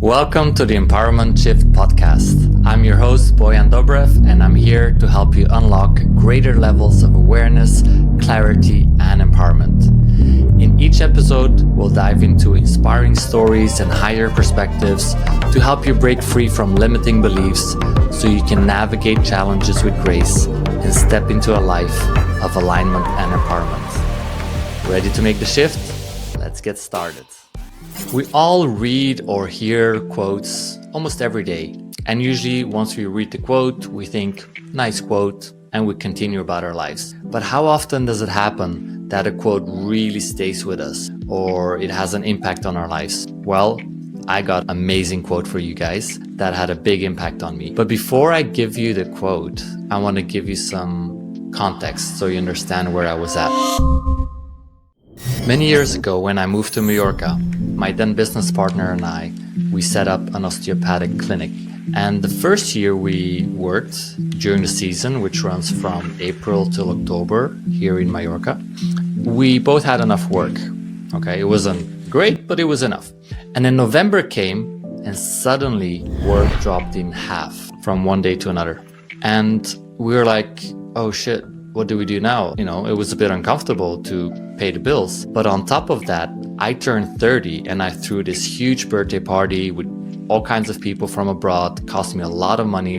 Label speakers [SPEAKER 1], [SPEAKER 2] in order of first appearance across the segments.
[SPEAKER 1] Welcome to the Empowerment Shift podcast. I'm your host, Bojan Dobrev, and I'm here to help you unlock greater levels of awareness, clarity, and empowerment. In each episode, we'll dive into inspiring stories and higher perspectives to help you break free from limiting beliefs so you can navigate challenges with grace and step into a life of alignment and empowerment. Ready to make the shift? Let's get started. We all read or hear quotes almost every day. And usually once we read the quote, we think, nice quote, and we continue about our lives. But how often does it happen that a quote really stays with us or it has an impact on our lives? Well, I got an amazing quote for you guys that had a big impact on me. But before I give you the quote, I want to give you some context so you understand where I was at. Many years ago, when I moved to Mallorca, my then business partner and I, we set up an osteopathic clinic. And the first year we worked during the season, which runs from April till October here in Mallorca, we both had enough work. Okay, it wasn't great, but it was enough. And then November came and suddenly work dropped in half from one day to another. And we were like, oh shit, what do we do now? You know, it was a bit uncomfortable to pay the bills. But on top of that, I turned 30 and I threw this huge birthday party with all kinds of people from abroad. Cost me a lot of money.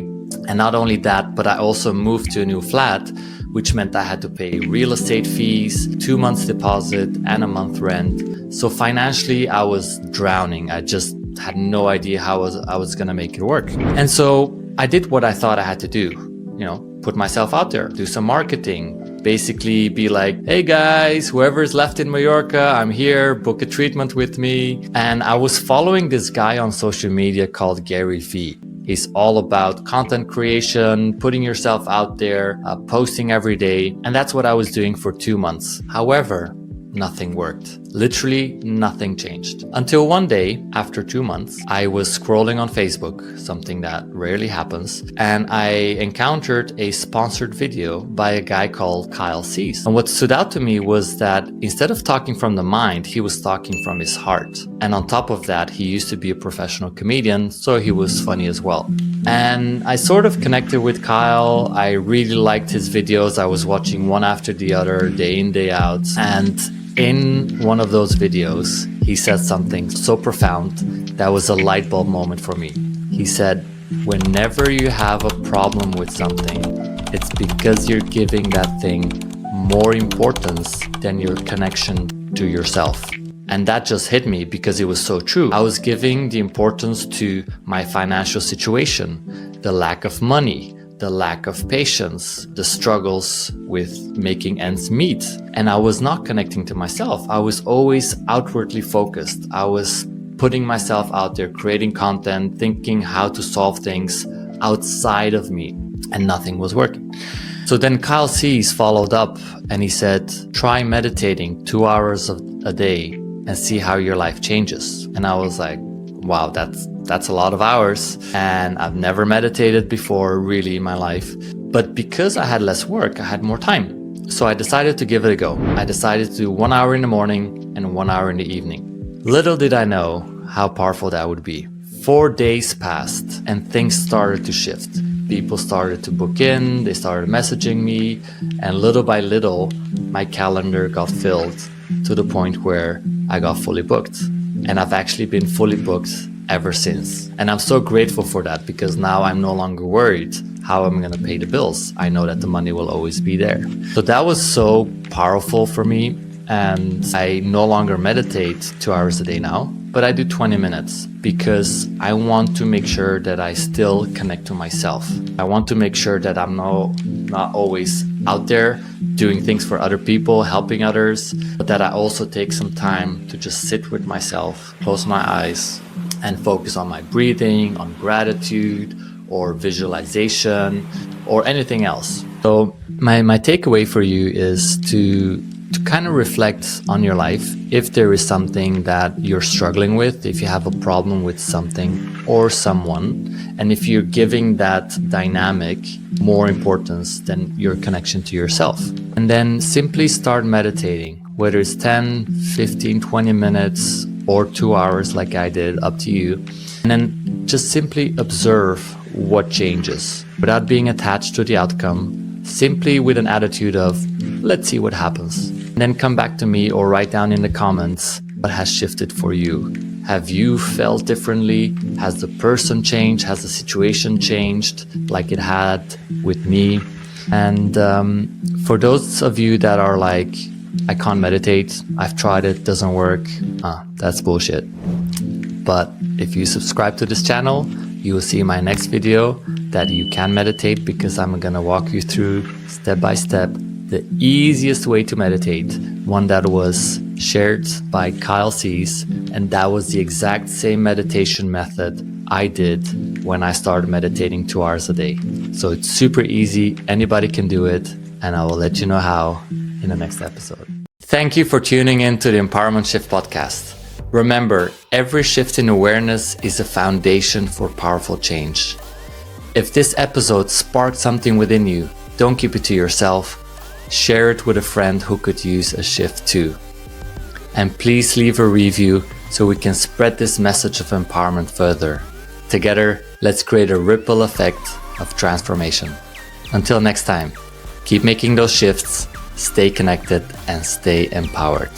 [SPEAKER 1] And not only that, but I also moved to a new flat, which meant I had to pay real estate fees, 2 months deposit and a month rent. So financially, I was drowning. I just had no idea how I was gonna make it work. And so I did what I thought I had to do, you know, put myself out there, do some marketing, basically be like, hey guys, whoever's left in Mallorca, I'm here, book a treatment with me. And I was following this guy on social media called Gary Vee. He's all about content creation, putting yourself out there, posting every day. And that's what I was doing for 2 months. However, nothing worked. Literally nothing changed. Until one day, after 2 months, I was scrolling on Facebook, something that rarely happens, and I encountered a sponsored video by a guy called Kyle Cease. And what stood out to me was that instead of talking from the mind, he was talking from his heart. And on top of that, he used to be a professional comedian, so he was funny as well. And I sort of connected with Kyle. I really liked his videos. I was watching one after the other, day in, day out. And in one of those videos, he said something so profound that was a light bulb moment for me. He said, whenever you have a problem with something, it's because you're giving that thing more importance than your connection to yourself. And that just hit me because it was so true. I was giving the importance to my financial situation, the lack of money, the lack of patience, the struggles with making ends meet. And I was not connecting to myself. I was always outwardly focused. I was putting myself out there, creating content, thinking how to solve things outside of me, and nothing was working. So then Kyle Cease followed up and he said, try meditating 2 hours a day and see how your life changes. And I was like, wow, that's a lot of hours. And I've never meditated before really in my life. But because I had less work, I had more time. So I decided to give it a go. I decided to do 1 hour in the morning and 1 hour in the evening. Little did I know how powerful that would be. 4 days passed and things started to shift. People started to book in, they started messaging me, and little by little, my calendar got filled to the point where I got fully booked. And I've actually been fully booked ever since. And I'm so grateful for that because now I'm no longer worried how I'm going to pay the bills. I know that the money will always be there. So that was so powerful for me. And I no longer meditate 2 hours a day now, but I do 20 minutes because I want to make sure that I still connect to myself. I want to make sure that I'm not always out there doing things for other people, helping others, but that I also take some time to just sit with myself, close my eyes, and focus on my breathing, on gratitude, or visualization, or anything else. So my takeaway for you is to kind of reflect on your life. If there is something that you're struggling with, if you have a problem with something or someone, and if you're giving that dynamic more importance than your connection to yourself. And then simply start meditating, whether it's 10, 15, 20 minutes or 2 hours like I did, up to you. And then just simply observe what changes without being attached to the outcome, simply with an attitude of, let's see what happens. And then come back to me or write down in the comments what has shifted for you. Have you felt differently? Has the person changed? Has the situation changed like it had with me? And for those of you that are like, I can't meditate, I've tried it, doesn't work, that's bullshit. But if you subscribe to this channel, you will see my next video that you can meditate, because I'm gonna walk you through step by step the easiest way to meditate, one that was shared by Kyle Cease, and that was the exact same meditation method I did when I started meditating 2 hours a day. So it's super easy, anybody can do it, and I will let you know how in the next episode. Thank you for tuning in to the Empowerment Shift podcast. Remember, every shift in awareness is a foundation for powerful change. If this episode sparked something within you, don't keep it to yourself. Share it with a friend who could use a shift too. And please leave a review so we can spread this message of empowerment further. Together, let's create a ripple effect of transformation. Until next time, keep making those shifts, stay connected, and stay empowered.